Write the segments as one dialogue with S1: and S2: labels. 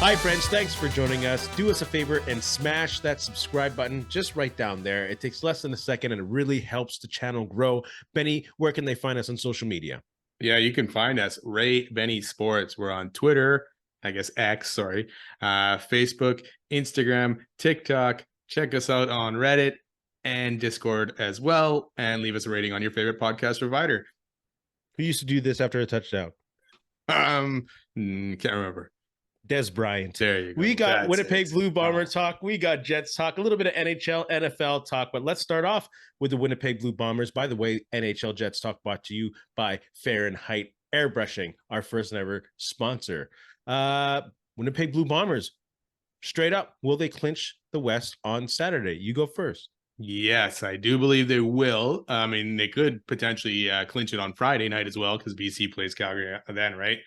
S1: Hi, friends. Thanks for joining us. Do us a favor and smash that subscribe button just right down there. It takes less than a second and it really helps the channel grow. Benny, where can they find us on social media?
S2: Yeah, you can find us, Ray Benny Sports. We're on Twitter, I guess X, Facebook, Instagram, TikTok. Check us out on Reddit and Discord as well, and leave us a rating on your favorite podcast provider.
S1: Who used to do this after a touchdown?
S2: Can't remember.
S1: Des Bryant.
S2: There you go.
S1: We got
S2: That's
S1: Winnipeg
S2: it.
S1: Blue Bomber talk. We got Jets talk, a little bit of NHL, NFL talk. But let's start off with the Winnipeg Blue Bombers. By the way, NHL Jets talk brought to you by Fahrenheit Airbrushing, our first and ever sponsor. Winnipeg Blue Bombers, straight up, will they clinch the West on Saturday? You go first.
S2: Yes, I do believe they will. I mean, they could potentially clinch it on Friday night as well, because BC plays Calgary then, right?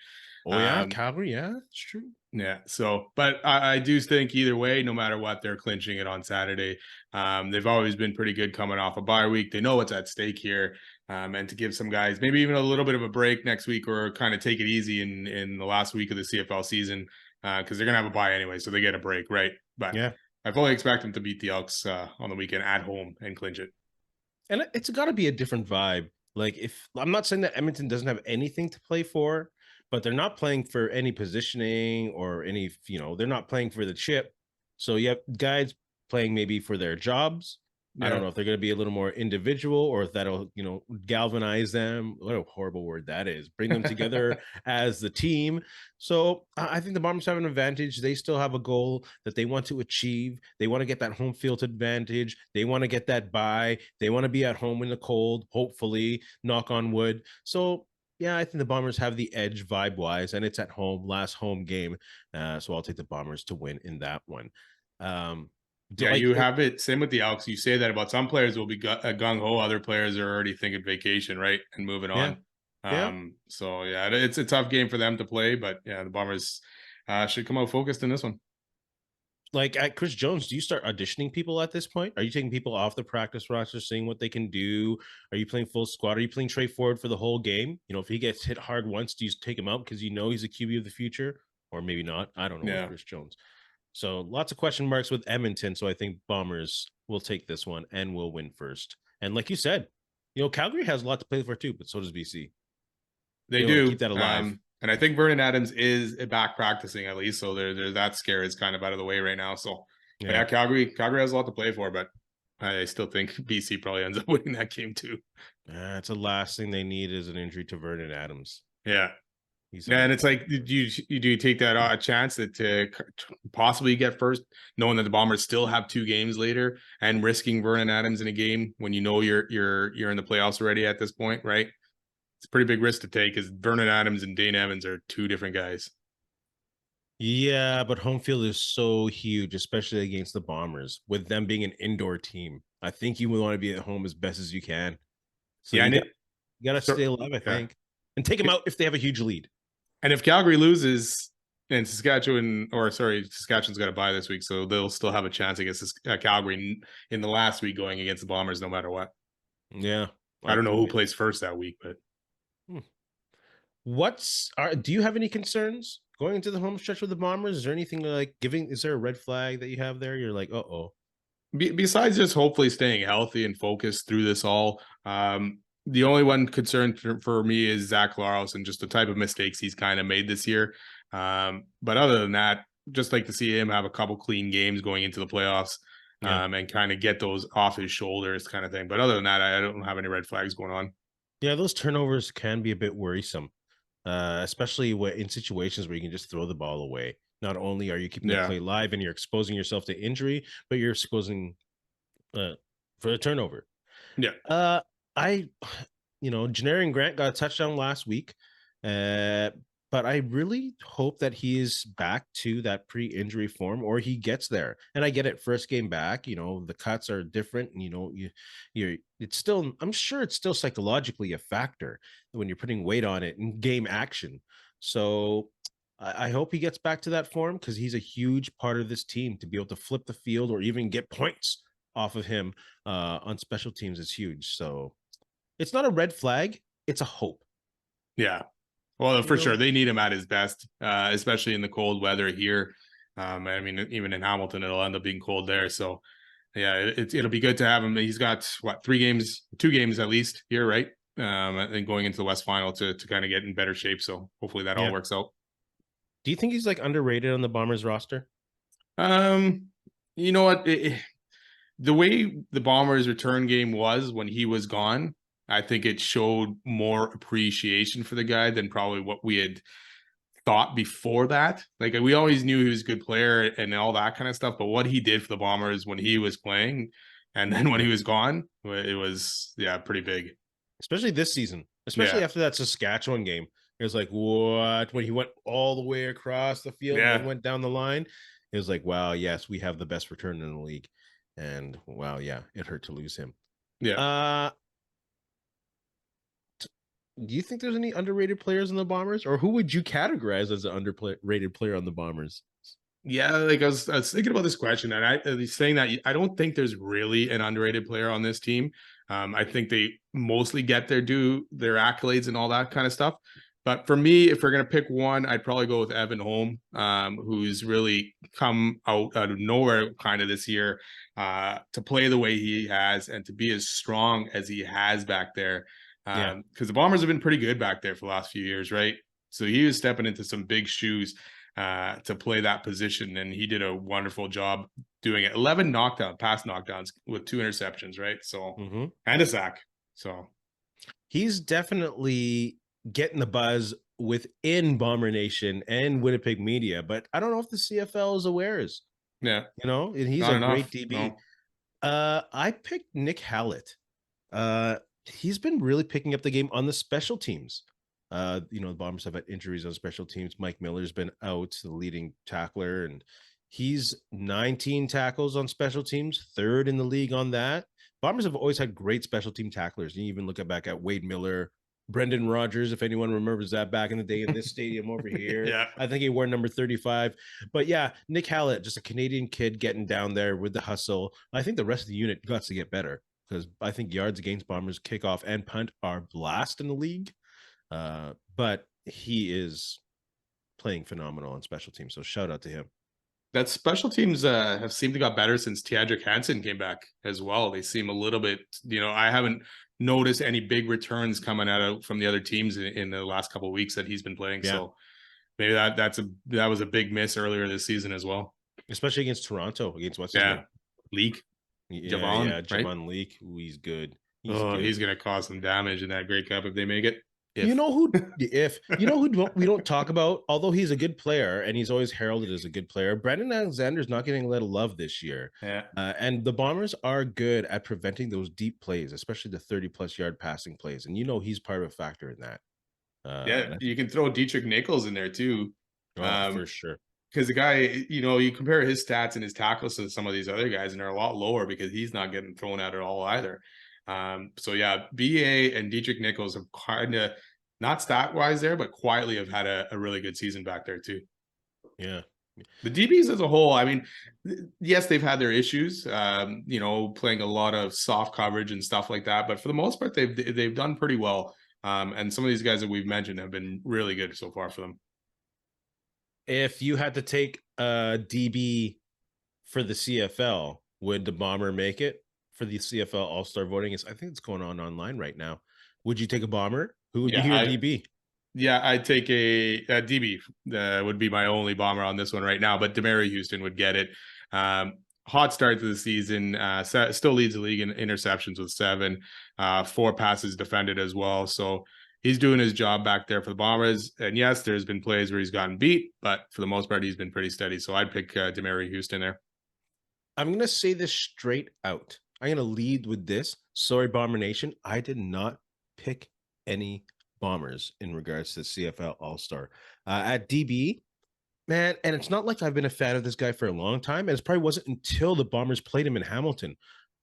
S1: Oh, yeah, Calgary, yeah, it's true.
S2: Yeah. So, but I do think either way, no matter what, they're clinching it on Saturday. They've always been pretty good coming off a bye week. They know what's at stake here. And to give some guys maybe even a little bit of a break next week, or kind of take it easy in the last week of the CFL season, because they're going to have a bye anyway. So they get a break, right? But
S1: yeah,
S2: I fully expect them to beat the Elks on the weekend at home and clinch it.
S1: And it's got to be a different vibe. Like, if I'm not saying that Edmonton doesn't have anything to play for, but they're not playing for any positioning or any, they're not playing for the chip. So you have guys playing maybe for their jobs. Yeah. I don't know if they're going to be a little more individual, or if that'll, galvanize them. What a horrible word that is. Bring them together as the team. So I think the Bombers have an advantage. They still have a goal that they want to achieve. They want to get that home field advantage. They want to get that bye. They want to be at home in the cold, hopefully, knock on wood. So yeah, I think the Bombers have the edge vibe-wise, and it's at home, last home game. So I'll take the Bombers to win in that one.
S2: You have it. Same with the Elks. You say that about some players will be gung-ho. Other players are already thinking vacation, right? And moving on. So, yeah, it's a tough game for them to play. But, yeah, the Bombers should come out focused in this one.
S1: Like at Chris Jones, do you start auditioning people at this point? Are you taking people off the practice roster, seeing what they can do? Are you playing full squad? Are you playing Trey Ford for the whole game? If he gets hit hard once, do you take him out because he's a QB of the future? Or maybe not. I don't know with Chris Jones. So lots of question marks with Edmonton. So I think Bombers will take this one and will win first. And like you said, Calgary has a lot to play for too, but so does BC.
S2: They do.
S1: Keep that alive.
S2: And I think Vernon Adams is back practicing at least. So there's that scare is kind of out of the way right now. So yeah, Calgary has a lot to play for, but I still think BC probably ends up winning that game too.
S1: It's the last thing they need is an injury to Vernon Adams.
S2: Yeah. And it's like, do you take that chance that to possibly get first, knowing that the Bombers still have 2 games later, and risking Vernon Adams in a game when you know you're in the playoffs already at this point, right? It's a pretty big risk to take, because Vernon Adams and Dane Evans are 2 different guys.
S1: Yeah, but home field is so huge, especially against the Bombers, with them being an indoor team. I think you would want to be at home as best as you can. So you got to stay alive, I think, and take them out if they have a huge lead.
S2: And if Calgary loses, and Saskatchewan's got a bye this week, so they'll still have a chance against Calgary in the last week going against the Bombers, no matter what.
S1: Yeah.
S2: I don't know who plays first that week, but.
S1: Do you have any concerns going into the home stretch with the Bombers? Is there anything is there a red flag that you have there? You're like, uh-oh.
S2: Besides just hopefully staying healthy and focused through this all, the only one concern for me is Zach Laros and just the type of mistakes he's kind of made this year. But other than that, just like to see him have a couple clean games going into the playoffs, and kind of get those off his shoulders kind of thing. But other than that, I don't have any red flags going on.
S1: Yeah, those turnovers can be a bit worrisome, especially in situations where you can just throw the ball away. Not only are you keeping the play live and you're exposing yourself to injury, but you're exposing for a turnover.
S2: Yeah.
S1: Janarian Grant got a touchdown last week, but I really hope that he is back to that pre-injury form, or he gets there. And I get it, first game back, the cuts are different, and I'm sure it's still psychologically a factor when you're putting weight on it in game action. So I hope he gets back to that form, because he's a huge part of this team. To be able to flip the field or even get points off of him on special teams is huge. So it's not a red flag, it's a hope.
S2: Yeah. Well, for sure, they need him at his best, especially in the cold weather here. I mean, even in Hamilton, it'll end up being cold there. So yeah, it'll be good to have him. He's got what, 2 games at least here, right? And going into the West Final to kind of get in better shape. So hopefully that all
S1: Yeah.
S2: works out.
S1: Do you think he's like underrated on the Bombers roster?
S2: Um, you know what? The way the Bombers' return game was when he was gone, I think it showed more appreciation for the guy than probably what we had thought before that. Like, we always knew he was a good player and all that kind of stuff, but what he did for the Bombers when he was playing and then when he was gone, it was, yeah, pretty big.
S1: Especially this season, especially
S2: Yeah.
S1: after that Saskatchewan game. It was like, what? When he went all the way across the field and
S2: Yeah.
S1: then went down the line, it was like, wow, yes, we have the best return in the league. And wow, yeah, it hurt to lose him.
S2: Yeah.
S1: Do you think there's any underrated players in the Bombers, or who would you categorize as an underrated player on the Bombers?
S2: Yeah, like I was thinking about this question, and I was saying that I don't think there's really an underrated player on this team. I think they mostly get their accolades and all that kind of stuff. But for me, if we're gonna pick one, I'd probably go with Evan Holm, who's really come out of nowhere kind of this year to play the way he has and to be as strong as he has back there.
S1: Yeah.
S2: Because the Bombers have been pretty good back there for the last few years, right? So he was stepping into some big shoes to play that position, and he did a wonderful job doing it. 11 pass knockdowns with 2 interceptions, right? So and a sack. So
S1: he's definitely getting the buzz within Bomber Nation and Winnipeg media, but I don't know if the CFL is aware.
S2: yeah,
S1: And he's
S2: not
S1: a
S2: enough.
S1: great DB.
S2: No.
S1: I picked Nick Hallett. He's been really picking up the game on the special teams. The Bombers have had injuries on special teams. Mike Miller's been out, the leading tackler, and he's 19 tackles on special teams, third in the league on that. Bombers have always had great special team tacklers. You even look back at Wade Miller, Brendan Rodgers, if anyone remembers that back in the day in this stadium over here.
S2: Yeah.
S1: I think he wore number 35. But yeah, Nick Hallett, just a Canadian kid getting down there with the hustle. I think the rest of the unit got to get better because I think yards against Bombers, kickoff, and punt are blast in the league. But he is playing phenomenal on special teams. So shout out to him.
S2: That special teams have seemed to got better since Teodric Hansen came back as well. They seem a little bit, I haven't noticed any big returns coming out from the other teams in the last couple of weeks that he's been playing. Yeah. So maybe that was a big miss earlier this season as well.
S1: Especially against Toronto, against what's
S2: Leak.
S1: Javon, right? Javon Leak. Ooh, he's good.
S2: He's going to cause some damage in that Grey Cup if they make it.
S1: Who we don't talk about, although he's a good player and he's always heralded as a good player, Brandon Alexander's not getting a lot of love this year.
S2: Yeah.
S1: And the Bombers are good at preventing those deep plays, especially the 30-plus yard passing plays. And he's part of a factor in that.
S2: You can throw Dietrich Nichols in there too.
S1: For sure.
S2: Because the guy, you compare his stats and his tackles to some of these other guys, and they're a lot lower because he's not getting thrown out at all either. So yeah, BA and Dietrich Nichols have kind of, not stat wise there, but quietly have had a really good season back there too.
S1: Yeah.
S2: The DBs as a whole, I mean, yes, they've had their issues, playing a lot of soft coverage and stuff like that. But for the most part, they've done pretty well. And some of these guys that we've mentioned have been really good so far for them.
S1: If you had to take a DB for the CFL, would the Bomber make it for the CFL All-Star voting? I think it's going on online right now. Would you take a Bomber? Who would be your DB?
S2: Yeah, I'd take a DB. Would be my only Bomber on this one right now, but Demery Houston would get it. Hot start to the season. Still leads the league in interceptions with 7, 4 passes defended as well. So he's doing his job back there for the Bombers. And yes, there's been plays where he's gotten beat, but for the most part, he's been pretty steady. So I'd pick Demery Houston there. I'm
S1: going to say this straight out. I'm going to lead with this. Sorry, Bomber Nation. I did not pick any Bombers in regards to CFL All-Star. At DB, man, and it's not like I've been a fan of this guy for a long time, and it probably wasn't until the Bombers played him in Hamilton.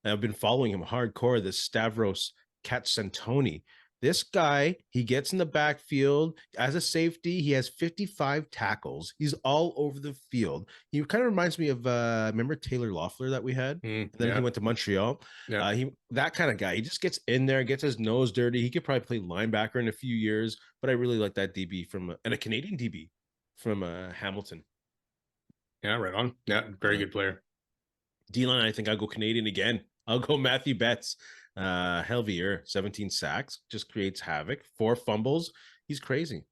S1: I've been following him hardcore, this Stavros Katsantoni. This guy, he gets in the backfield as a safety. He has 55 tackles. He's all over the field. He kind of reminds me of, remember Taylor Loeffler that we had? And then he went to Montreal. Yeah. That kind of guy. He just gets in there, gets his nose dirty. He could probably play linebacker in a few years, but I really like that DB and a Canadian DB from Hamilton.
S2: Yeah, right on. Yeah, very good player.
S1: D-line, I think I'll go Canadian again. I'll go Matthew Betts. Hell of a year, 17 sacks, just creates havoc, 4 fumbles. He's crazy.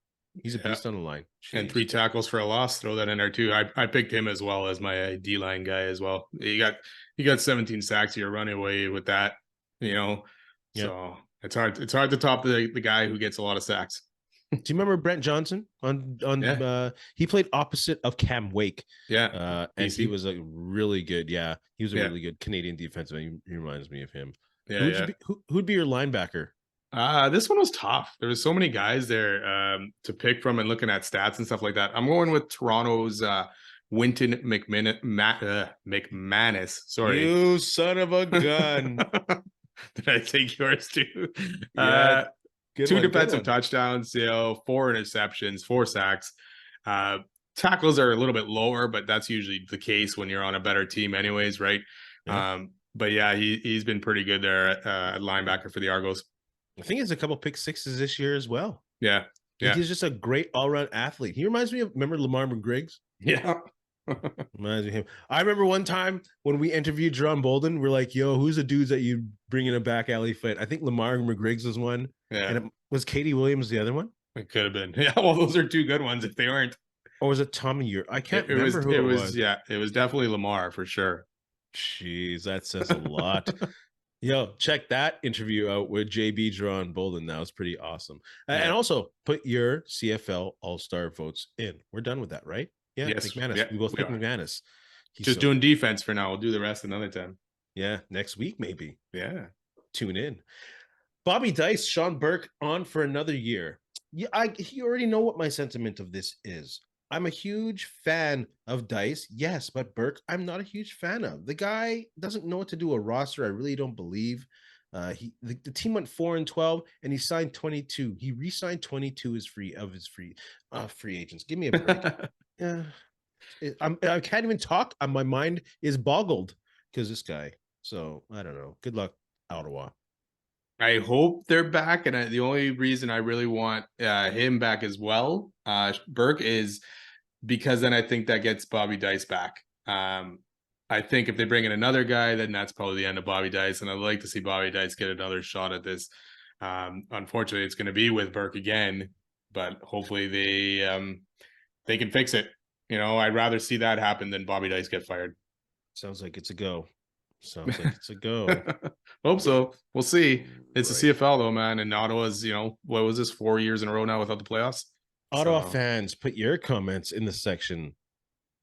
S1: He's a
S2: Yeah.
S1: beast on the line.
S2: And
S1: Jeez.
S2: 3 tackles for a loss. Throw that in there too. I picked him as well as my D line guy as well. He got 17 sacks. You're running away with that, you know.
S1: Yeah.
S2: So it's hard to top the guy who gets a lot of sacks.
S1: Do you remember Brent Johnson
S2: Yeah.
S1: he played opposite of Cam Wake.
S2: Yeah.
S1: And he was a really good, he was a
S2: Yeah.
S1: really good Canadian defenseman. He reminds me of him.
S2: Yeah.
S1: Who'd be your linebacker?
S2: This one was tough. There was so many guys there to pick from, and looking at stats and stuff like that. I'm going with Toronto's Winton McManus. Sorry.
S1: You son of a gun.
S2: Did I take yours too?
S1: Yeah.
S2: 2 defensive touchdowns, 4 interceptions, 4 sacks. Tackles are a little bit lower, but that's usually the case when you're on a better team anyways, right?
S1: Yeah.
S2: But yeah, he's been pretty good there at linebacker for the Argos.
S1: I think he's a couple pick sixes this year as well.
S2: Yeah.
S1: He's just a great all-around athlete. He reminds me of, remember Lamar McGriggs?
S2: Yeah.
S1: Reminds me of him. I remember one time when we interviewed Jerome Bolden, we're like, yo, who's the dudes that you bring in a back alley fight? I think Lamar McGriggs was one.
S2: Yeah.
S1: And it was Katie Williams the other one?
S2: It could have been. Yeah, well, those are 2 good ones if they weren't.
S1: Or was it Tommy Ure? I can't remember who it was.
S2: Yeah, it was definitely Lamar for sure.
S1: Jeez, that says a lot. Yo, check that interview out with JB Jerome Bolden. That was pretty awesome. Yeah. And also put your CFL All-Star votes in. We're done with that, right? Yeah,
S2: yes.
S1: McManus.
S2: Yeah,
S1: we both pick McManus.
S2: He's just doing defense for now. We'll do the rest another time.
S1: Yeah, next week maybe.
S2: Yeah.
S1: Tune in. Bobby Dyce, Shawn Burke on for another year. Yeah, you already know what my sentiment of this is. I'm a huge fan of Dyce, yes, but Burke, I'm not a huge fan of. The guy doesn't know what to do a roster. I really don't believe. The team went 4-12, and he signed 22. He re-signed 22 as free agents. Give me a break. Yeah, I can't even talk. My mind is boggled because this guy. So I don't know. Good luck, Ottawa.
S2: I hope they're back, and the only reason I really want him back as well, Burke, is because then I think that gets Bobby Dyce back. I think if they bring in another guy, then that's probably the end of Bobby Dyce, and I'd like to see Bobby Dyce get another shot at this. Unfortunately, it's going to be with Burke again, but hopefully they can fix it. You know, I'd rather see that happen than Bobby Dyce get fired.
S1: Sounds like it's a go. Sounds like it's a go.
S2: Hope so. We'll see. It's the CFL though, man. And Ottawa's, what was this, 4 years in a row now without the playoffs?
S1: Ottawa fans, put your comments in the section.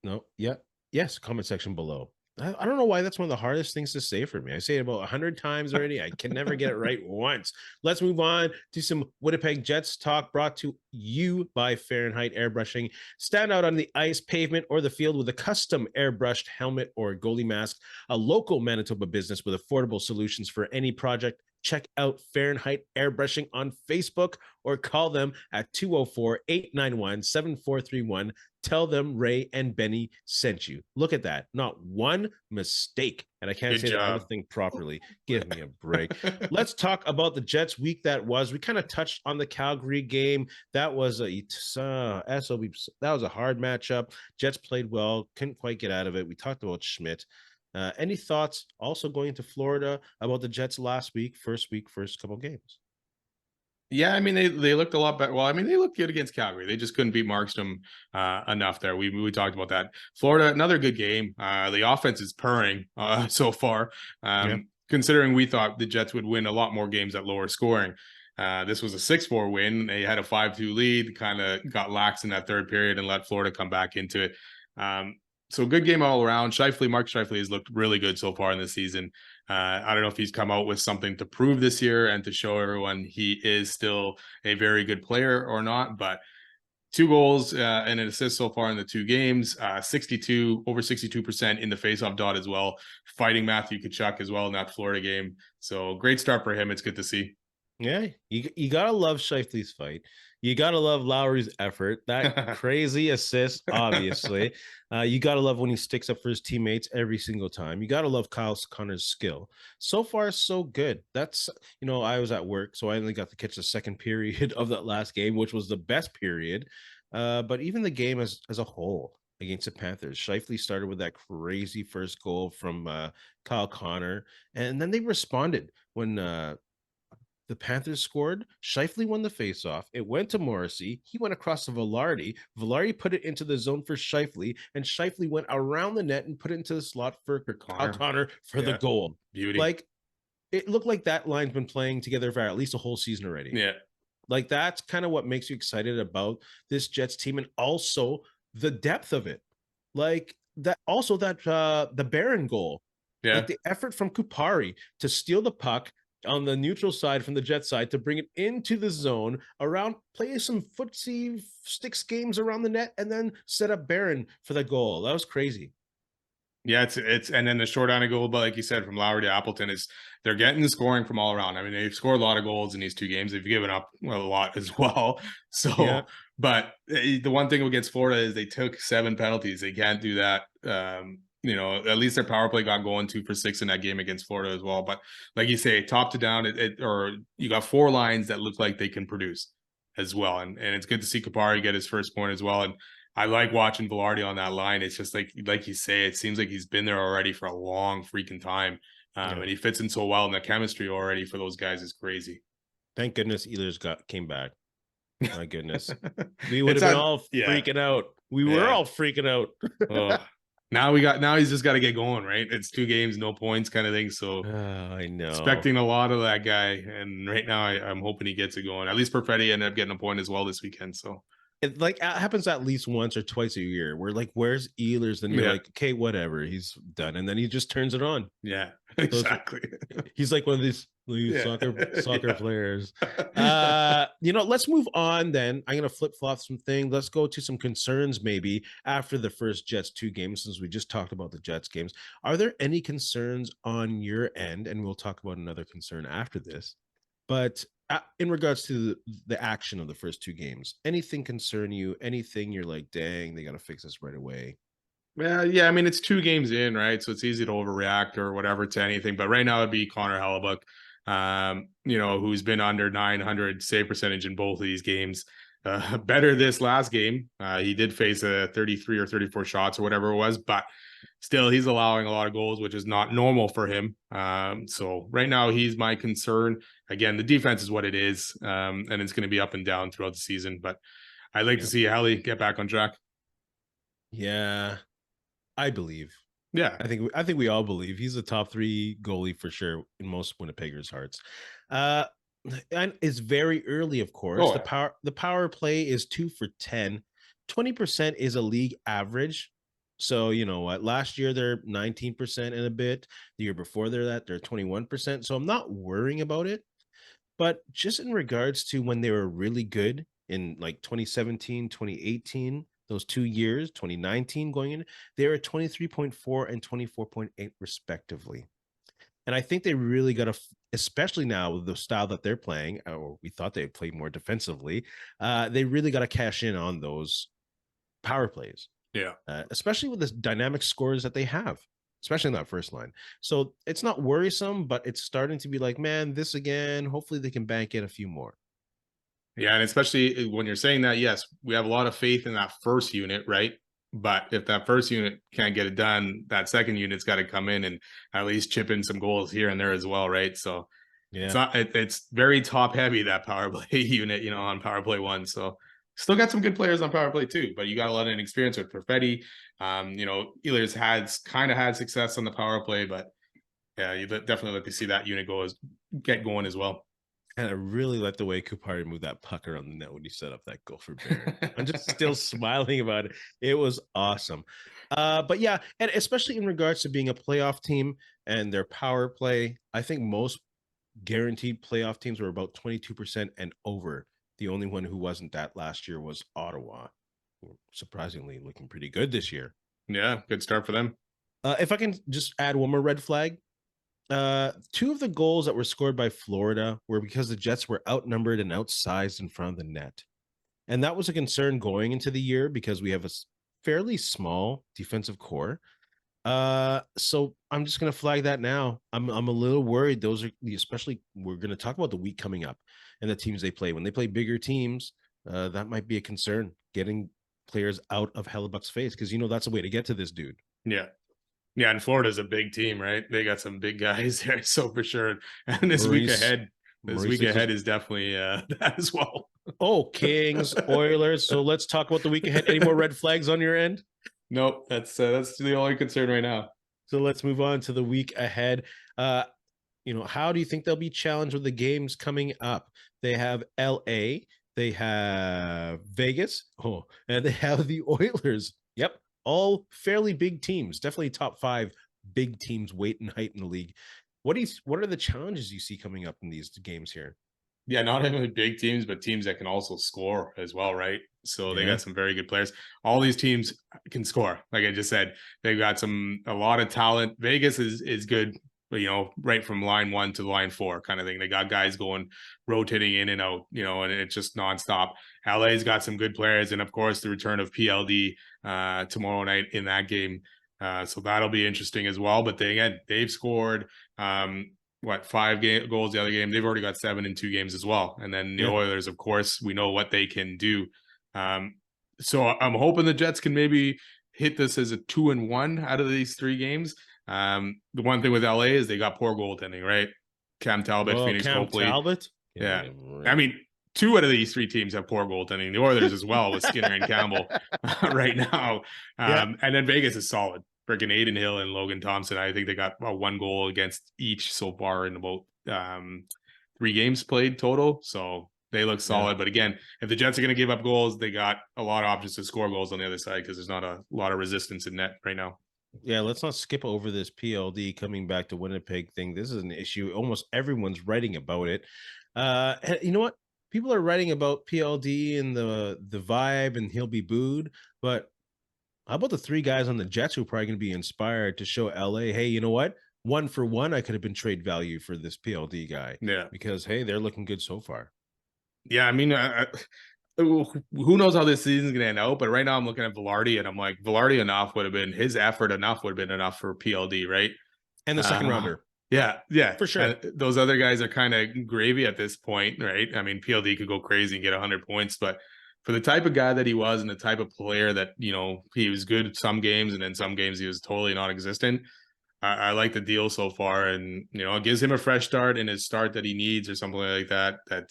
S1: No, yeah. Yes, comment section below. I don't know why that's one of the hardest things to say for me. I say it about 100 times already. I can never get it right once. Let's move on to some Winnipeg Jets talk brought to you by Fahrenheit Airbrushing. Stand out on the ice, pavement, or the field with a custom airbrushed helmet or goalie mask. A local Manitoba business with affordable solutions for any project. Check out Fahrenheit Airbrushing on Facebook or call them at 204-891-7431. Tell them Ray and Benny sent you. Look at that. Not one mistake. And I can't say the other thing properly. Give me a break. Let's talk about the Jets week that was. We kind of touched on the Calgary game. That was a hard matchup. Jets played well. Couldn't quite get out of it. We talked about Schmidt. Any thoughts also going to Florida about the Jets last week, first couple games?
S2: Yeah, I mean, they looked a lot better. Well, I mean, they looked good against Calgary. They just couldn't beat Markstrom enough there. We talked about that. Florida, another good game. The offense is purring so far, considering we thought the Jets would win a lot more games at lower scoring. This was a 6-4 win. They had a 5-2 lead, kind of got lax in that third period and let Florida come back into it. So good game all around. Mark Scheifele has looked really good so far in the season. I don't know if he's come out with something to prove this year and to show everyone he is still a very good player or not, but 2 goals and an assist so far in the 2 games, over 62% in the faceoff dot as well, fighting Matthew Tkachuk as well in that Florida game. So great start for him. It's good to see.
S1: Yeah, you gotta love Scheifele's fight. You gotta love Lowry's effort. That crazy assist, obviously. You gotta love when he sticks up for his teammates every single time. You gotta love Kyle Connor's skill. So far, so good. That's I was at work, so I only got to catch the second period of that last game, which was the best period. But even the game as a whole, against the Panthers. Shifley started with that crazy first goal from Kyle Connor, and then they responded when the Panthers scored. Shifley won the faceoff. It went to Morrissey. He went across to Velarde. Velarde put it into the zone for Shifley, and Shifley went around the net and put it into the slot for Kyle Connor for the goal.
S2: Beauty.
S1: Like, it looked like that line's been playing together for at least a whole season already.
S2: Yeah.
S1: Like, that's kind of what makes you excited about this Jets team, and also the depth of it. Like that, also that the Barron goal.
S2: Yeah.
S1: Like the effort from Kupari to steal the puck on the neutral side from the Jet side to bring it into the zone, around, play some footsie sticks games around the net, and then set up Barron for the goal. That was crazy.
S2: Yeah, it's and then the short on a goal, but like you said, from Lowry to Appleton, is they're getting the scoring from all around. I mean, they've scored a lot of goals in these 2 games. They've given up a lot as well. So,
S1: Yeah.
S2: But the one thing against Florida is they took 7 penalties. They can't do that. You know, at least their power play got going 2 for 6 in that game against Florida as well. But like you say, top to down, or you got 4 lines that look like they can produce as well. And it's good to see Kupari get his first point as well. And I like watching Velarde on that line. It's just like you say, it seems like he's been there already for a long freaking time. And he fits in so well, and the chemistry already for those guys is crazy.
S1: Thank goodness Ehlers came back. My goodness. We would have been all freaking out. We were all freaking out.
S2: Now he's just got to get going, right? It's 2 games, no points kind of thing. So
S1: I know.
S2: Expecting a lot of that guy. And right now I'm hoping he gets it going. At least Perfetti ended up getting a point as well this weekend. So
S1: it like happens at least once or twice a year. We're like, where's Ehlers? Then you're like, okay, whatever, he's done, and then he just turns it on.
S2: Yeah, exactly.
S1: So he's like one of these soccer players. Let's move on then. I'm gonna flip-flop some things. Let's go to some concerns maybe after the first Jets 2 games, since we just talked about the Jets games. Are there any concerns on your end? And we'll talk about another concern after this. But in regards to the action of the first 2 games, anything concern you? Anything you're like, dang, they got to fix this right away?
S2: Well, yeah, I mean, it's 2 games in, right? So it's easy to overreact or whatever to anything. But right now it'd be Connor Hellebuck, who's been under 900 save percentage in both of these games. Better this last game. He did face a 33 or 34 shots or whatever it was, but still he's allowing a lot of goals, which is not normal for him. So right now he's my concern. Again, the defense is what it is, and it's going to be up and down throughout the season. But I'd like to see Helly get back on track.
S1: Yeah, I believe.
S2: Yeah,
S1: I think we all believe he's a top 3 goalie for sure in most Winnipeggers' hearts. And it's very early, of course. The power play is 2 for 10. 20% is a league average. So you know what? Last year they're 19% and a bit. The year before they're 21%. So I'm not worrying about it. But just in regards to when they were really good in like 2017, 2018, those 2 years, 2019 going in, they were 23.4 and 24.8 respectively. And I think they really got to, especially now with the style that they're playing, or we thought they'd play more defensively, they really got to cash in on those power plays.
S2: Yeah.
S1: Especially with the dynamic scores that they have, especially in that first line. So it's not worrisome, but it's starting to be like, man, this again, hopefully they can bank in a few more.
S2: Yeah, and especially when you're saying that, yes, we have a lot of faith in that first unit, right? But if that first unit can't get it done, that second unit's got to come in and at least chip in some goals here and there as well, right? So it's very top heavy, that power play unit, on power play 1. So still got some good players on power play 2, but you got a lot of experience with Perfetti. Ehlers had success on the power play, but yeah, you definitely like to see that unit get going as well.
S1: And I really like the way Kupari moved that puck around the net when he set up that goal for Barron. I'm just still smiling about it. It was awesome. But yeah, and especially in regards to being a playoff team and their power play, I think most guaranteed playoff teams were about 22% and over. The only one who wasn't that last year was Ottawa. Surprisingly looking pretty good this year.
S2: Yeah, good start for them.
S1: If I can just add one more red flag. 2 of the goals that were scored by Florida were because the Jets were outnumbered and outsized in front of the net. And that was a concern going into the year because we have a fairly small defensive core. So I'm just going to flag that now. I'm a little worried. Those are, especially, we're going to talk about the week coming up and the teams they play. When they play bigger teams, that might be a concern, getting players out of Hellebuck's face, because that's a way to get to this dude.
S2: Yeah. Yeah, and Florida's a big team, right? They got some big guys there, so for sure. And this week ahead is definitely that as well.
S1: Oh, Kings, Oilers. So let's talk about the week ahead. Any more red flags on your end?
S2: Nope, that's the only concern right now.
S1: So let's move on to the week ahead. How do you think they'll be challenged with the games coming up? They have LA, they have Vegas, and they have the Oilers. Yep, all fairly big teams, definitely top 5 big teams, weight and height in the league. What are the challenges you see coming up in these games here?
S2: Yeah, not only big teams, but teams that can also score as well, right? So they got some very good players. All these teams can score. Like I just said, they've got a lot of talent. Vegas is good, right from line 1 to line 4 kind of thing. They got guys rotating in and out, and it's just nonstop. LA's got some good players, and of course the return of PLD tomorrow night in that game. So that'll be interesting as well. But they've scored 5 goals the other game. They've already got 7 in 2 games as well. And then the Oilers, of course, we know what they can do. So I'm hoping the Jets can maybe hit this as a 2-1 out of these 3 games. The one thing with LA is they got poor goaltending, right? Cam Talbot, Phoenix Copley.
S1: Talbot?
S2: Yeah. I mean, 2 out of these 3 teams have poor goaltending. The Oilers as well with Skinner and Campbell right now. And then Vegas is solid. Freaking Aiden Hill and Logan Thompson. I think they got 1 goal against each so far in about 3 games played total. So they look solid. But again, if the Jets are going to give up goals, they got a lot of options to score goals on the other side because there's not a lot of resistance in net right now.
S1: Yeah, let's not skip over this PLD coming back to Winnipeg thing. This is an issue. Almost everyone's writing about it. And you know what? People are writing about PLD and the vibe and he'll be booed. But how about the 3 guys on the Jets who are probably going to be inspired to show LA, hey, you know what? 1 for 1, I could have been trade value for this PLD guy.
S2: Yeah.
S1: Because, hey, they're looking good so far.
S2: Yeah, I mean, who knows how this season's going to end out, but right now I'm looking at Velarde, and I'm like, Velarde his effort would have been enough for PLD, right?
S1: And the second rounder.
S2: Yeah,
S1: for sure.
S2: And those other guys are kind of gravy at this point, right? I mean, PLD could go crazy and get 100 points, but for the type of guy that he was and the type of player that, he was good at some games and then some games he was totally non-existent. I like the deal so far, and, it gives him a fresh start in his start that he needs or something like that. That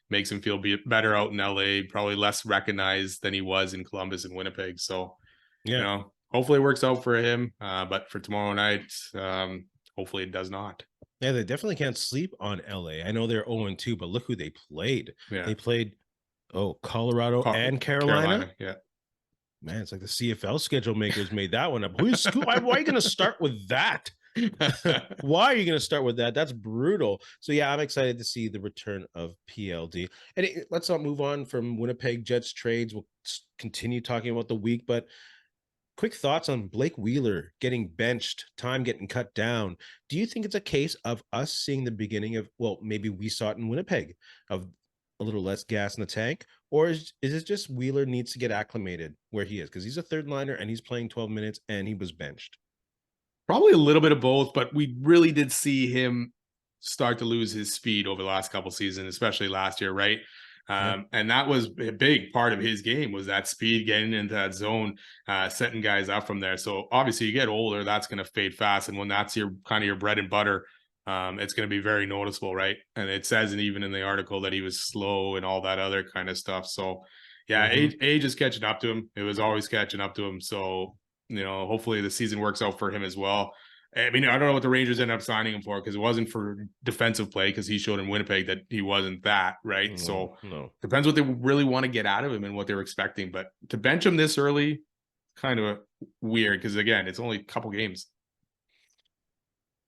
S2: makes him feel better out in LA, probably less recognized than he was in Columbus and Winnipeg. So, hopefully it works out for him. But for tomorrow night, hopefully it does not.
S1: Yeah, they definitely can't sleep on LA. I know they're 0-2, but look who they played. Yeah. They played Colorado and Carolina.
S2: Yeah.
S1: Man, it's like the CFL schedule makers made that one up. Why are you going to start with that? Why are you going to start with that? That's brutal. So yeah, I'm excited to see the return of PLD. And let's not move on from Winnipeg Jets trades. We'll continue talking about the week, but quick thoughts on Blake Wheeler getting benched, time getting cut down. Do you think it's a case of us seeing the beginning of, well, maybe we saw it in Winnipeg, of a little less gas in the tank? Or is it just Wheeler needs to get acclimated where he is? Because he's a third liner and he's playing 12 minutes and he was benched.
S2: Probably a little bit of both, but we really did see him start to lose his speed over the last couple seasons, especially last year, right? And that was a big part of his game, was that speed, getting into that zone, setting guys up from there. So obviously you get older, that's going to fade fast. And when that's your bread and butter, it's going to be very noticeable, right? And it says, and even in the article, that he was slow and all that other kind of stuff. So yeah, age is catching up to him. It was always catching up to him. So, hopefully the season works out for him as well. I mean, I don't know what the Rangers ended up signing him for, because it wasn't for defensive play, because he showed in Winnipeg that he wasn't that, right? Depends what they really want to get out of him and what they're expecting. But to bench him this early, kind of weird, because again, it's only a couple games.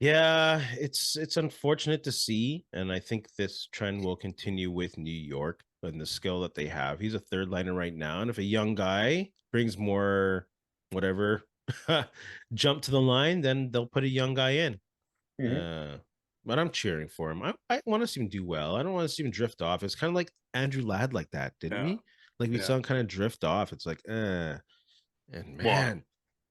S1: Yeah, it's unfortunate to see, and I think this trend will continue with New York and the skill that they have. He's a third liner right now, and if a young guy brings more whatever jump to the line, then they'll put a young guy in. But I'm cheering for him. I want to see him do well. I don't want to see him drift off. It's kind of like Andrew Ladd like that, didn't we? Like we saw him kind of drift off. It's like, and man.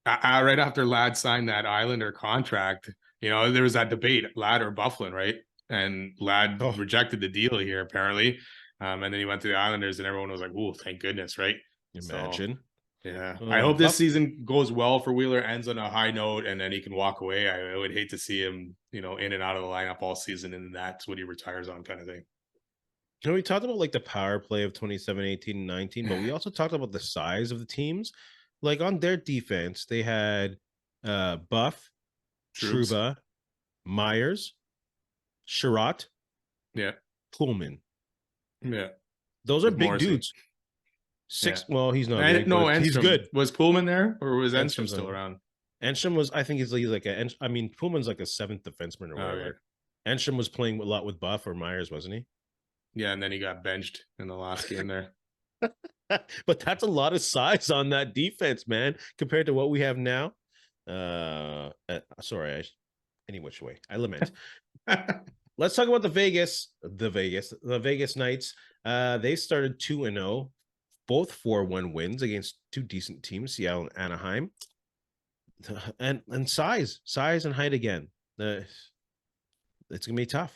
S2: Well, right after Ladd signed that Islander contract, there was that debate, Ladd or Bufflin, right? And Ladd rejected the deal here, apparently. And then he went to the Islanders, and everyone was like, "Oh, thank goodness," right?
S1: Imagine.
S2: Yeah. I hope this
S1: Buff,
S2: season goes well for Wheeler, ends on a high note, and then he can walk away. I would hate to see him, in and out of the lineup all season, and that's what he retires on, kind of thing.
S1: we talked about like the power play of 27, 18, and 19, but we also talked about the size of the teams. Like on their defense, they had Buff,
S2: Troops.
S1: Trouba, Myers, Sherratt,
S2: Yeah.
S1: Pullman.
S2: Yeah.
S1: Those are
S2: With
S1: big
S2: Morrissey.
S1: dudes. Six.
S2: Yeah.
S1: Well, he's not
S2: And,
S1: big,
S2: no,
S1: but he's
S2: Enstrom.
S1: good.
S2: Was Pullman there, or was Enstrom
S1: Enstrom's
S2: still
S1: on.
S2: around?
S1: Enstrom was, I think he's like a. I mean, Pullman's like a seventh defenseman or whatever.
S2: Okay.
S1: Enstrom was playing a lot with Buff or Myers, wasn't he?
S2: Yeah, and then he got benched in the last game there.
S1: But that's a lot of size on that defense, man, compared to what we have now. Sorry, any which way. I lament. Let's talk about the Vegas Knights. They started 2-0, both 4-1 wins against two decent teams, Seattle and Anaheim. And size and height again. It's gonna be tough.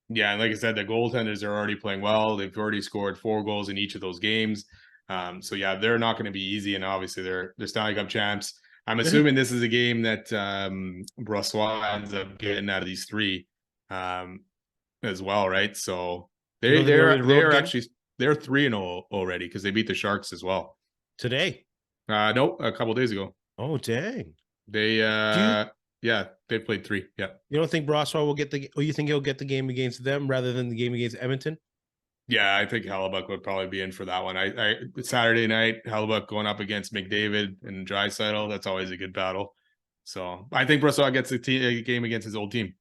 S2: Yeah, and like I said, the goaltenders are already playing well. They've already scored 4 goals in each of those games. So yeah, they're not going to be easy, and obviously they're Stanley Cup champs. I'm assuming this is a game that Brossois ends up getting out of these 3 as well, right? So they're actually 3-0 already because they beat the Sharks as well
S1: Today.
S2: No, a couple days ago.
S1: Oh dang!
S2: They yeah, they played 3. Yeah.
S1: You don't think Brossois will get the? Or you think he'll get the game against them rather than the game against Edmonton?
S2: Yeah, I think Hellebuck would probably be in for that one. I Saturday night, Hellebuck going up against McDavid and Draisaitl. That's always a good battle. So I think Brossois gets a game against his old team.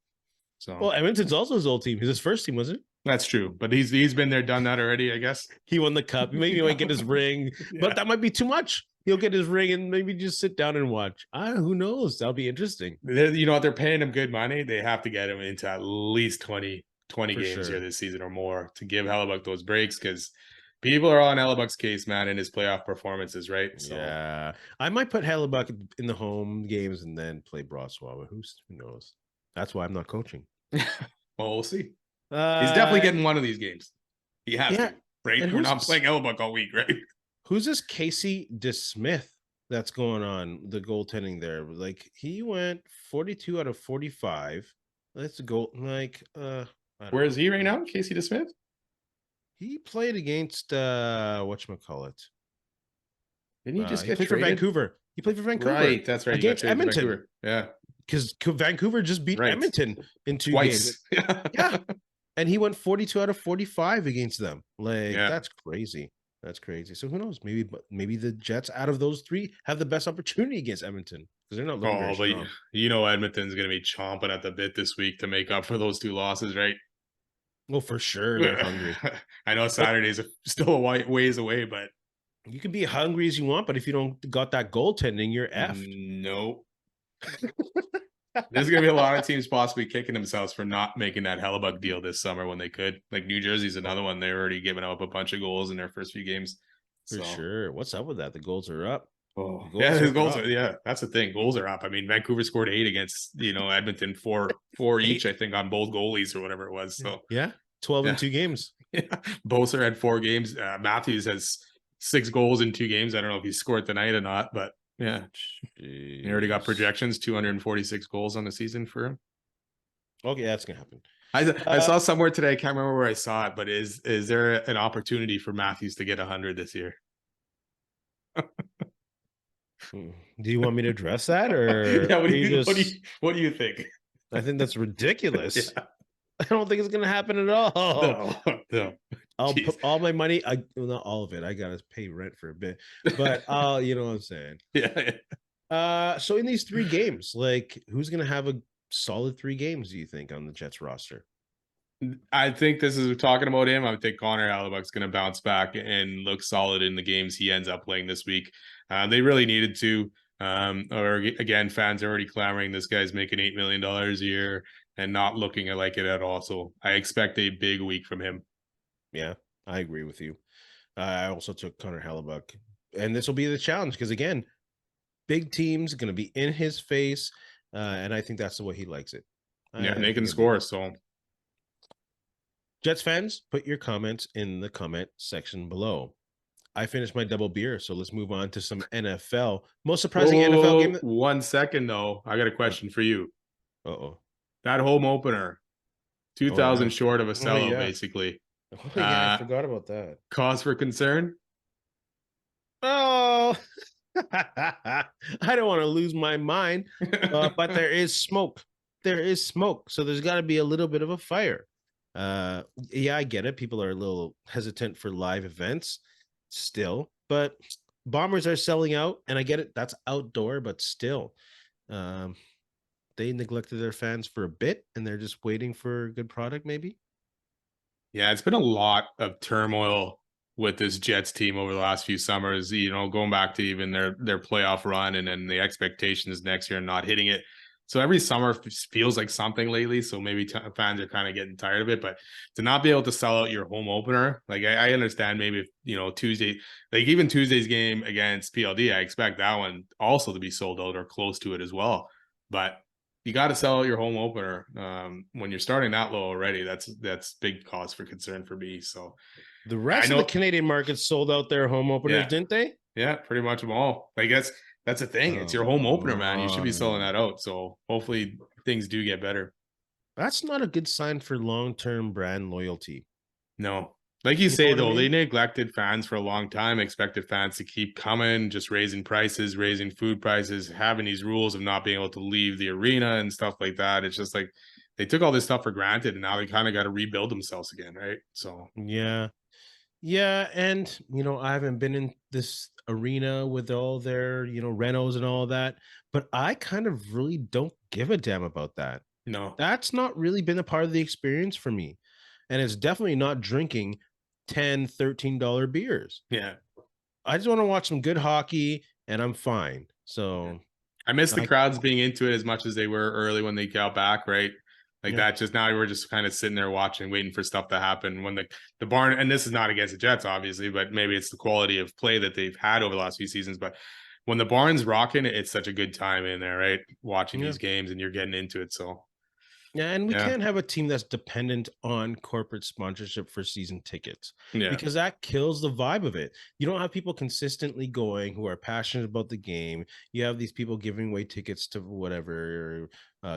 S2: So
S1: well, Edmonton's also his old team. He's his first team, wasn't it?
S2: That's true, but he's been there, done that already. I guess
S1: he won the cup. Maybe he might get his ring, but that might be too much. He'll get his ring and maybe just sit down and watch. Who knows? That'll be interesting.
S2: You know what? They're paying him good money. They have to get him into at least 20 games here this season or more to give Hellebuck those breaks, because people are on Hellebuck's case, man, in his playoff performances, right? So
S1: yeah, I might put Hellebuck in the home games and then play Brossois. Who knows? That's why I'm not coaching.
S2: Well, we'll see. He's definitely getting one of these games. He has to, right? And we're not playing Hellebuck all week, right?
S1: Who's this Casey DeSmith that's going on, the goaltending there? Like, he went 42 out of 45. That's a goal. Like,
S2: where is he right now, Casey DeSmith?
S1: He played against whatchamacallit.
S2: Didn't he just get
S1: traded for Vancouver? He played for Vancouver.
S2: Right, that's right.
S1: Against Edmonton.
S2: Yeah.
S1: Because Vancouver just beat Edmonton in 2 games. Yeah. And he went 42 out of 45 against them. Like, that's crazy. That's crazy. So who knows? Maybe the Jets out of those 3 have the best opportunity against Edmonton because they're not looking very strong.
S2: Edmonton's going to be chomping at the bit this week to make up for those 2 losses, right?
S1: Well, for sure they're hungry.
S2: I know Saturday's still a ways away, but
S1: you can be hungry as you want, but if you don't got that goaltending, you're effed.
S2: Nope. There's going to be a lot of teams possibly kicking themselves for not making that Hellebuck deal this summer when they could. Like New Jersey's another one. They're already giving up a bunch of goals in their first few games.
S1: For sure. What's up with that? The goals are up.
S2: Oh, the goals are, yeah, that's the thing. Goals are up. I mean, Vancouver scored 8 against, Edmonton, 4 each, I think, on both goalies or whatever it was. So
S1: yeah, 12 in 2 games.
S2: Yeah. Boser had 4 games. Matthews has 6 goals in 2 games. I don't know if he scored tonight or not, but yeah. He already got projections, 246 goals on the season for him.
S1: Okay, that's gonna happen.
S2: I saw somewhere today, I can't remember where I saw it, but is there an opportunity for Matthews to get 100 this year?
S1: Do you want me to address that, or
S2: yeah, what do you think?
S1: I think that's ridiculous. Yeah. I don't think it's gonna happen at all.
S2: No.
S1: I'll put all my money. Not all of it. I gotta pay rent for a bit, but you know what I'm saying.
S2: Yeah.
S1: So in these 3 games, like, who's gonna have a solid 3 games? Do you think on the Jets roster?
S2: I think this is talking about him. I think Connor Hellebuck's going to bounce back and look solid in the games he ends up playing this week. They really needed to. Or again, fans are already clamoring this guy's making $8 million a year and not looking like it at all. So I expect a big week from him.
S1: Yeah, I agree with you. I also took Connor Hellebuck, and this will be the challenge because, again, big teams going to be in his face, and I think that's the way he likes it.
S2: Yeah, and they can score. So,
S1: Jets fans, put your comments in the comment section below. I finished my double beer, so let's move on to some NFL. Most
S2: Whoa,
S1: surprising
S2: whoa,
S1: NFL
S2: whoa,
S1: game.
S2: whoa. 1 second though. I got a question for you.
S1: Uh-oh.
S2: That home opener,
S1: Oh,
S2: 2,000
S1: yeah.
S2: short of a
S1: Oh,
S2: sellout,
S1: yeah.
S2: basically.
S1: Oh, yeah, I
S2: Uh,
S1: forgot about that.
S2: cause for concern?
S1: Oh, I don't want to lose my mind, but there is smoke. There is smoke. So there's got to be a little bit of a fire. Yeah, I get it. People are a little hesitant for live events still, but Bombers are selling out, and I get it. That's outdoor, but still. Um, they neglected their fans for a bit, and they're just waiting for a good product, maybe.
S2: Yeah, it's been a lot of turmoil with this Jets team over the last few summers, going back to even their playoff run and then the expectations next year and not hitting it. So every summer feels like something lately. So maybe fans are kind of getting tired of it, but to not be able to sell out your home opener, like I understand maybe if, Tuesday, like even Tuesday's game against PLD, I expect that one also to be sold out or close to it as well. But you got to sell out your home opener when you're starting that low already. That's big cause for concern for me. So
S1: The
S2: I
S1: rest of the
S2: know,
S1: Canadian markets sold out their home openers,
S2: yeah,
S1: didn't they?
S2: yeah, pretty much them all. I guess that's the thing. It's
S1: Oh,
S2: your home opener, man. You should be selling
S1: man.
S2: that out. So hopefully things do get better.
S1: That's not a good sign for long-term brand loyalty.
S2: No, like you
S1: You know
S2: say
S1: what I
S2: though, they
S1: mean?
S2: neglected fans for a long time. Expected fans to keep coming, just raising prices, raising food prices, having these rules of not being able to leave the arena and stuff like that. It's just like they took all this stuff for granted, and now they kind of got to rebuild themselves again, right? So
S1: Yeah. Yeah, and I haven't been in this arena with all their, renos and all that, but I kind of really don't give a damn about that.
S2: no,
S1: That's not really been a part of the experience for me. And it's definitely not drinking 10, $13 beers.
S2: yeah.
S1: I just want to watch some good hockey and I'm fine. So
S2: I miss the
S1: I
S2: crowds being into it as much as they were early when they got back, right? Like
S1: yeah.
S2: that. Just now we're just kind of sitting there watching, waiting for stuff to happen. When the barn, and this is not against the Jets, obviously, but maybe it's the quality of play that they've had over the last few seasons. But when the barn's rocking, it's such a good time in there, right? Watching
S1: Yeah.
S2: these games and you're getting into it. So
S1: Yeah, and we
S2: yeah,
S1: can't have a team that's dependent on corporate sponsorship for season tickets
S2: yeah.
S1: because that kills the vibe of it. You don't have people consistently going who are passionate about the game. You have these people giving away tickets to whatever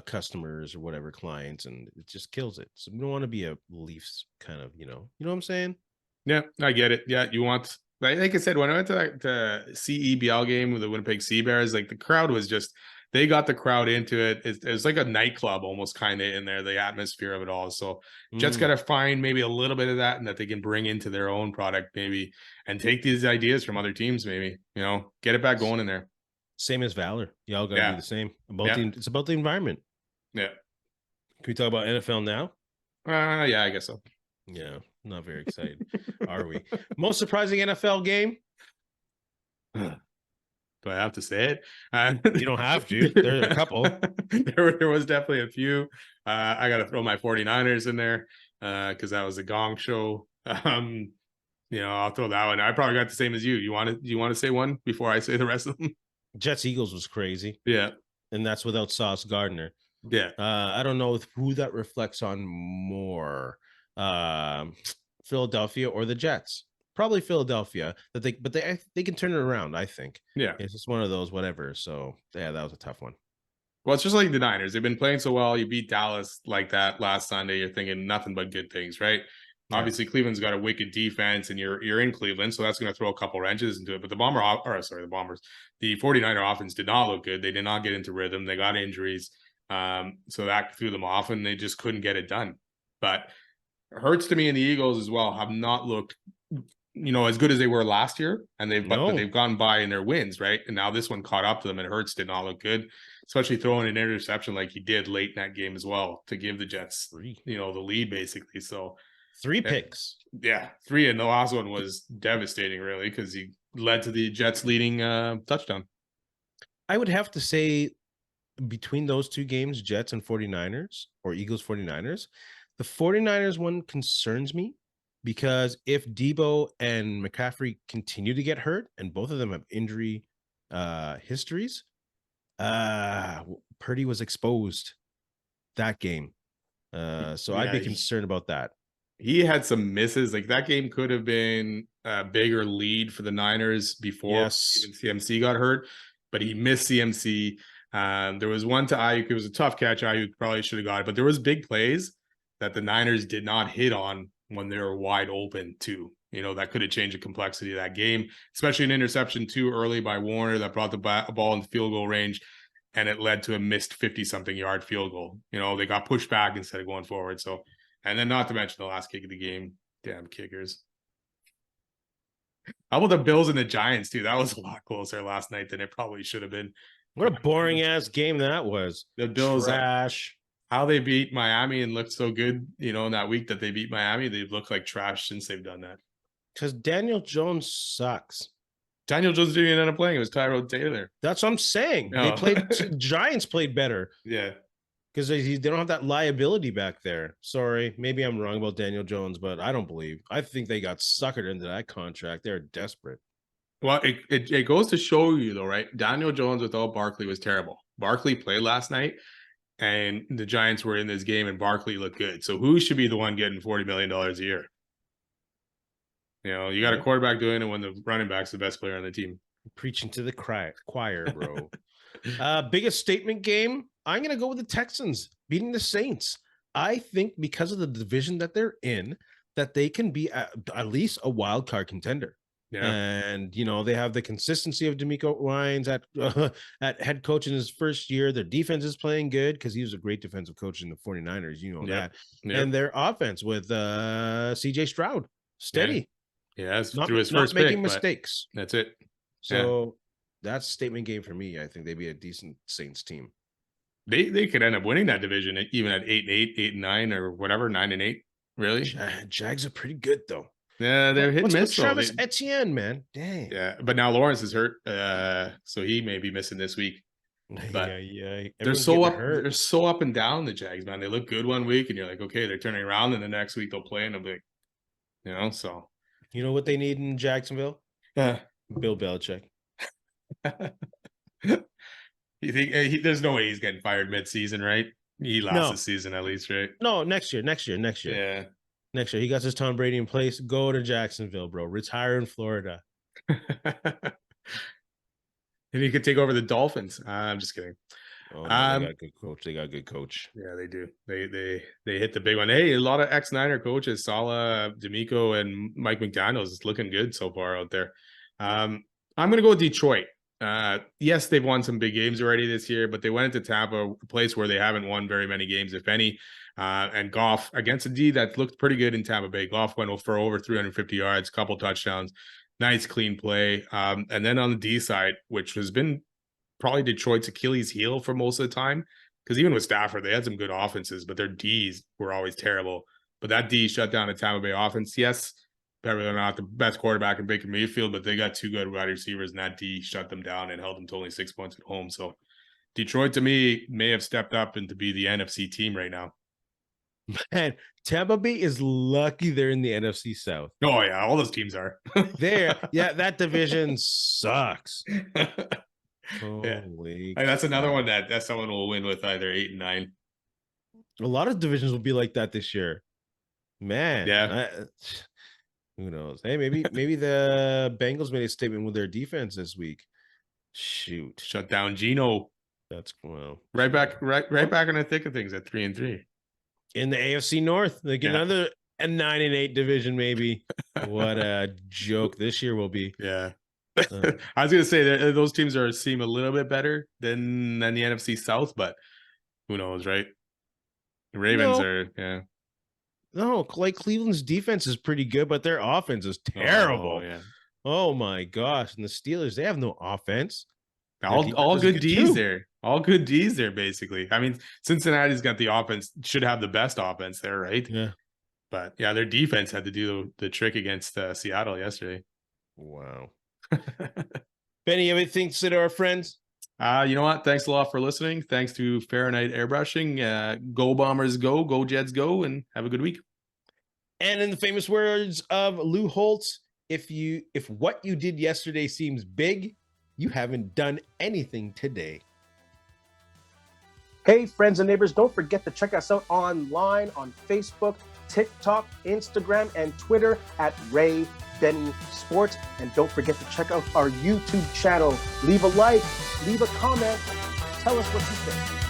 S1: customers or whatever clients, and it just kills it. So we don't want to be a Leafs kind of, you know what I'm saying?
S2: Yeah, I get it. Yeah, you want like I said, when I went to that CEBL game with the Winnipeg Sea Bears, like the crowd was just they got the crowd into it. It was like a nightclub almost kind of in there, the atmosphere of it all. So Jets got
S1: Mm,
S2: to find maybe a little bit of that and that they can bring into their own product maybe and take these ideas from other teams maybe, get it back going in there.
S1: same as Valor. Y'all got to do
S2: Yeah.
S1: the same.
S2: Yeah.
S1: It's about the environment.
S2: Yeah.
S1: Can we talk about NFL now?
S2: Yeah, I guess so.
S1: Yeah, not very excited, are we? Most surprising NFL game?
S2: Do I have to say it?
S1: You don't have to. There's a couple.
S2: There was definitely a few. I got to throw my 49ers in there because that was a gong show. I'll throw that one. I probably got the same as you. You want to say one before I say the rest of them?
S1: Jets Eagles was crazy,
S2: Yeah,
S1: and that's without Sauce Gardner.
S2: yeah,
S1: I don't know who that reflects on more, um, Philadelphia or the Jets. Probably Philadelphia. They can turn it around. I think
S2: yeah.
S1: it's just one of those whatever. So yeah, that was a tough one.
S2: Well, it's just like the Niners. They've been playing so well. You beat Dallas like that last Sunday. You're thinking nothing but good things, right?
S1: Yeah,
S2: Obviously, Cleveland's got a wicked defense, and you're in Cleveland, so that's going to throw a couple wrenches into it. But the Bombers, the 49er offense did not look good. They did not get into rhythm. They got injuries, so that threw them off, and they just couldn't get it done. But Hurts to me and the Eagles as well have not looked, as good as they were last year, and they've
S1: no,
S2: gone by in their wins, right? And now this one caught up to them, and Hurts did not look good, especially throwing an interception like he did late in that game as well to give the Jets,
S1: three,
S2: the lead basically. So
S1: three
S2: eh,
S1: picks.
S2: yeah, three, and the last one was devastating, really, because he led to the Jets leading touchdown.
S1: I would have to say between those two games, Jets and 49ers or Eagles 49ers, the 49ers one concerns me because if Debo and McCaffrey continue to get hurt and both of them have injury histories, Purdy was exposed that game. So I'd
S2: Yeah,
S1: be concerned about that.
S2: he had some misses. Like that game could have been a bigger lead for the Niners before
S1: Yes.
S2: even CMC got hurt, but he missed CMC. There was one to Ayuk. It was a tough catch. Ayuk probably should have got it, but there was big plays that the Niners did not hit on when they were wide open too. That could have changed the complexity of that game, especially an interception too early by Warner that brought the ball in field goal range, and it led to a missed 50-something yard field goal. They got pushed back instead of going forward. So, and then not to mention the last kick of the game. Damn kickers. How about the Bills and the Giants too? That was a lot closer last night than it probably should have been.
S1: What a boring ass game that was.
S2: The Bills,
S1: trash.
S2: How they beat Miami and looked so good, in that week that they beat Miami, they've looked like trash since they've done that.
S1: Because Daniel Jones sucks.
S2: Daniel Jones didn't end up playing. It was Tyrod Taylor.
S1: That's what I'm saying.
S2: No.
S1: Giants played better.
S2: Yeah.
S1: Because they don't have that liability back there. Sorry, maybe I'm wrong about Daniel Jones, but I don't believe. I think they got suckered into that contract. They're desperate.
S2: Well, it goes to show you, though, right? Daniel Jones without Barkley was terrible. Barkley played last night, and the Giants were in this game, and Barkley looked good. So who should be the one getting $40 million a year? You got a quarterback doing it when the running back's the best player on the team.
S1: Preaching to the choir, bro. Biggest statement game, I'm going to go with the Texans beating the Saints. I think because of the division that they're in, that they can be at least a wild card contender. Yeah. And, they have the consistency of DeMeco Ryans at head coach in his first year. Their defense is playing good because he was a great defensive coach in the 49ers. That. Yep. And their offense with CJ Stroud, steady.
S2: Yeah, through his first
S1: making mistakes.
S2: That's it.
S1: So that's a statement game for me. I think they'd be a decent Saints team.
S2: They could end up winning that division even at 8-8, 8-9, or whatever, 9-8. Really,
S1: Jags are pretty good though.
S2: Yeah, they're hit and miss.
S1: Travis Etienne, man, dang.
S2: Yeah, but now Lawrence is hurt, so he may be missing this week. But they're so up. They're so up and down. The Jags, man, they look good one week, and you're like, okay, they're turning around, and the next week they'll play, and I'm like, so.
S1: You know what they need in Jacksonville?
S2: Yeah,
S1: Bill Belichick.
S2: You think there's no way he's getting fired mid-season, right? He lost the season at least, right?
S1: No, next year.
S2: Yeah.
S1: Next year. He got his Tom Brady in place. Go to Jacksonville, bro. Retire in Florida.
S2: And he could take over the Dolphins. I'm just kidding.
S1: Oh, no, they got a good coach. They got a good coach.
S2: Yeah, they do. They hit the big one. Hey, a lot of ex-Niner coaches, Saleh, DeMeco, and Mike McDaniels is looking good so far out there. I'm going to go with Detroit. Yes, they've won some big games already this year, but they went into Tampa, a place where they haven't won very many games, if any. And Goff against a D that looked pretty good in Tampa Bay. Goff went for over 350 yards, couple touchdowns, nice clean play. And then on the D side, which has been probably Detroit's Achilles heel for most of the time, because even with Stafford, they had some good offenses, but their Ds were always terrible. But that D shut down the Tampa Bay offense. Yes, probably not the best quarterback in Baker Mayfield, but they got two good wide receivers, and that D shut them down and held them to only 6 points at home. So Detroit, to me, may have stepped up and to be the NFC team right now.
S1: Man, Tampa Bay is lucky they're in the NFC South.
S2: Oh, yeah, all those teams are.
S1: That division sucks.
S2: Holy that's another one that someone will win with either 8 and 9.
S1: A lot of divisions will be like that this year. Man.
S2: Yeah.
S1: Who knows? Hey, maybe the Bengals made a statement with their defense this week. Shoot.
S2: Shut down Geno.
S1: That's
S2: right back in the thick of things at 3-3.
S1: In the AFC North. Like another 9-8 division, maybe. What a joke this year will be.
S2: Yeah. I was gonna say those teams seem a little bit better than the NFC South, but who knows, right? The Ravens are
S1: No, like Cleveland's defense is pretty good, but their offense is terrible. Oh my gosh. And the Steelers, they have no offense.
S2: All good D's there. All good D's there, basically. I mean, Cincinnati's got the offense, should have the best offense there, right?
S1: Yeah.
S2: But their defense had to do the trick against Seattle yesterday.
S1: Wow. Benny, you have anything to say to our friends?
S2: You know what? Thanks a lot for listening. Thanks to Fahrenheit Airbrushing. Go Bombers, go Jets, go, and have a good week.
S1: And in the famous words of Lou Holtz, if what you did yesterday seems big, you haven't done anything today. Hey, friends and neighbors, don't forget to check us out online on Facebook,
S3: TikTok, Instagram, and Twitter at Ray Benny Sports. And don't forget to check out our YouTube channel. Leave a like, leave a comment, tell us what you think.